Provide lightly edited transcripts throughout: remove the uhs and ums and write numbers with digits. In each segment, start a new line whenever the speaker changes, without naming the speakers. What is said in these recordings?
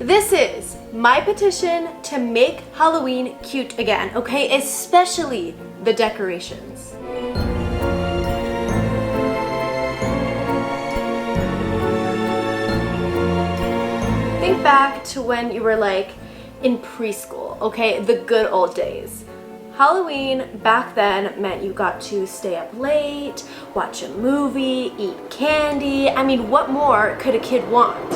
This is my petition to make Halloween cute again, okay? Especially the decorations. Think back to when you were like in preschool, okay? The good old days. Halloween back then meant you got to stay up late, watch a movie, eat candy. I mean, what more could a kid want?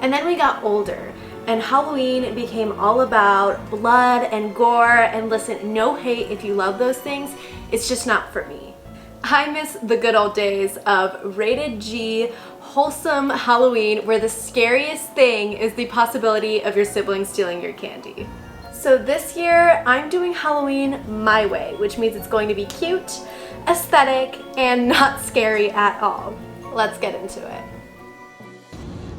And then we got older and Halloween became all about blood and gore, and listen, no hate if you love those things, it's just not for me. I miss the good old days of rated G, wholesome Halloween where the scariest thing is the possibility of your siblings stealing your candy. So this year, I'm doing Halloween my way, which means it's going to be cute, aesthetic, and not scary at all. Let's get into it.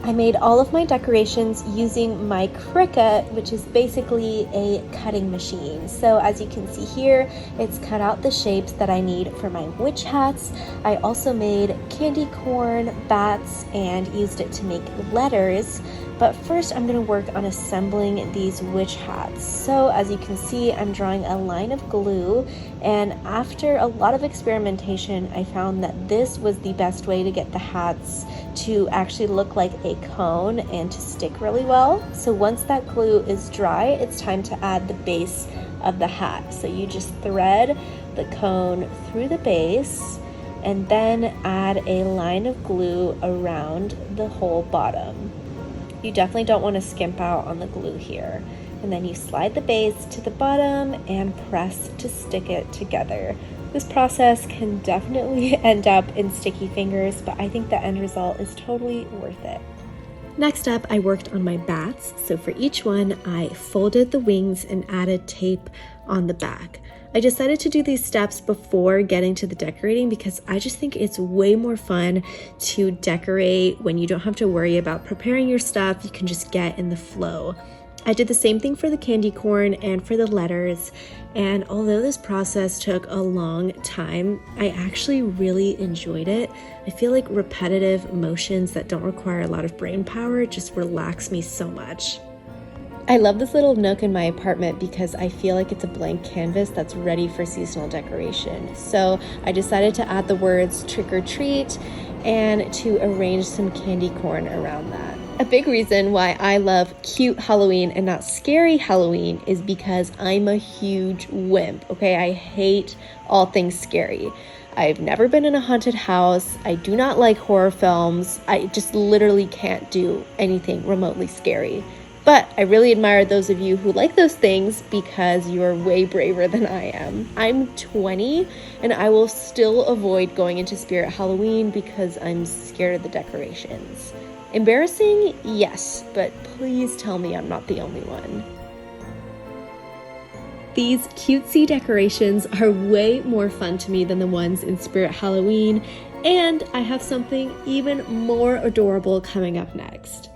I made all of my decorations using my Cricut, which is basically a cutting machine. So as you can see here, it's cut out the shapes that I need for my witch hats. I also made candy corn, bats, and used it to make letters. But first I'm going to work on assembling these witch hats. So as you can see, I'm drawing a line of glue, and after a lot of experimentation, I found that this was the best way to get the hats to actually look like a cone and to stick really well. So once that glue is dry, it's time to add the base of the hat. So you just thread the cone through the base and then add a line of glue around the whole bottom. You definitely don't want to skimp out on the glue here. And then you slide the base to the bottom and press to stick it together. This process can definitely end up in sticky fingers, but I think the end result is totally worth it. Next up, I worked on my bats. So for each one, I folded the wings and added tape on the back. I decided to do these steps before getting to the decorating because I just think it's way more fun to decorate when you don't have to worry about preparing your stuff. You can just get in the flow. I did the same thing for the candy corn and for the letters, and although this process took a long time, I actually really enjoyed it. I feel like repetitive motions that don't require a lot of brain power just relax me so much. I love this little nook in my apartment because I feel like it's a blank canvas that's ready for seasonal decoration. So I decided to add the words trick or treat and to arrange some candy corn around that. A big reason why I love cute Halloween and not scary Halloween is because I'm a huge wimp, okay? I hate all things scary. I've never been in a haunted house. I do not like horror films. I just literally can't do anything remotely scary. But I really admire those of you who like those things because you're way braver than I am. I'm 20 and I will still avoid going into Spirit Halloween because I'm scared of the decorations. Embarrassing? Yes, but please tell me I'm not the only one. These cutesy decorations are way more fun to me than the ones in Spirit Halloween, and I have something even more adorable coming up next.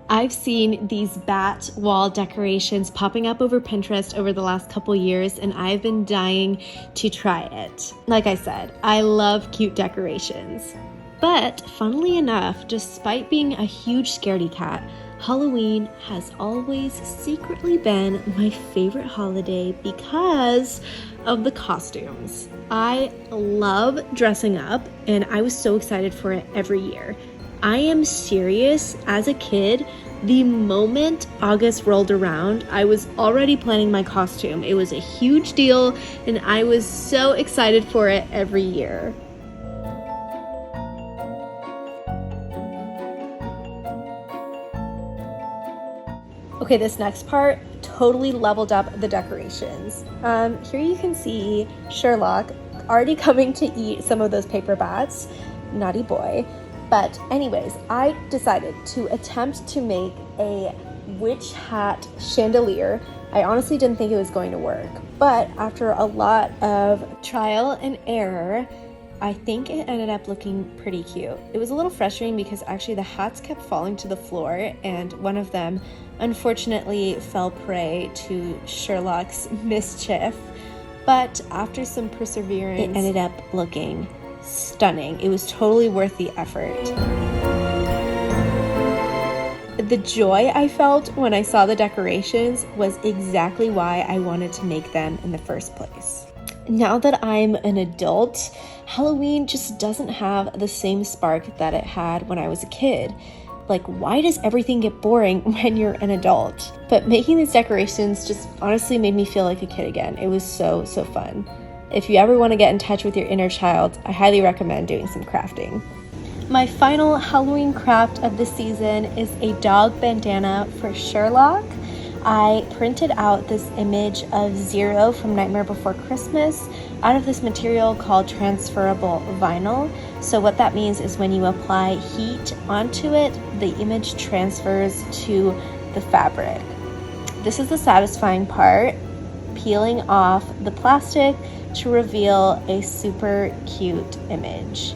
I've seen these bat wall decorations popping up over Pinterest over the last couple years, and I've been dying to try it. Like I said, I love cute decorations. But funnily enough, despite being a huge scaredy cat, Halloween has always secretly been my favorite holiday because of the costumes. I love dressing up, and I was so excited for it every year. I am serious. As a kid, the moment August rolled around, I was already planning my costume. It was a huge deal, and I was so excited for it every year. Okay, this next part totally leveled up the decorations. Here you can see Sherlock already coming to eat some of those paper bats. Naughty boy. But anyways, I decided to attempt to make a witch hat chandelier. I honestly didn't think it was going to work, but after a lot of trial and error, I think it ended up looking pretty cute. It was a little frustrating because actually the hats kept falling to the floor, and one of them unfortunately fell prey to Sherlock's mischief. But after some perseverance, it ended up looking stunning. It was totally worth the effort. the joy I felt when I saw the decorations was exactly why I wanted to make them in the first place. Now that I'm an adult, Halloween just doesn't have the same spark that it had when I was a kid. Like, why does everything get boring when you're an adult? But making these decorations just honestly made me feel like a kid again. It was so fun. If you ever want to get in touch with your inner child, I highly recommend doing some crafting. My final Halloween craft of the season is a dog bandana for Sherlock. I printed out this image of Zero from Nightmare Before Christmas out of this material called transferable vinyl. So what that means is when you apply heat onto it, the image transfers to the fabric. This is the satisfying part, peeling off the plastic to reveal a super cute image.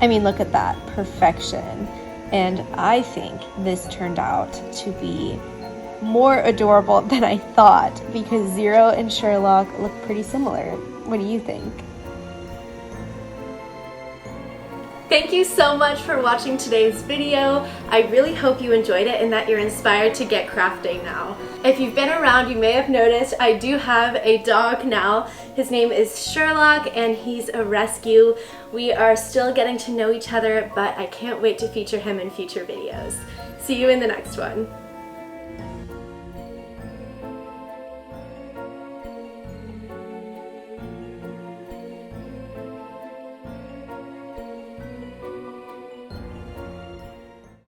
I mean, look at that, perfection. And I think this turned out to be more adorable than I thought because Zero and Sherlock look pretty similar. What do you think? Thank you so much for watching today's video. I really hope you enjoyed it and that you're inspired to get crafting now. If you've been around, you may have noticed I do have a dog now. His name is Sherlock and he's a rescue. We are still getting to know each other, but I can't wait to feature him in future videos. See you in the next one.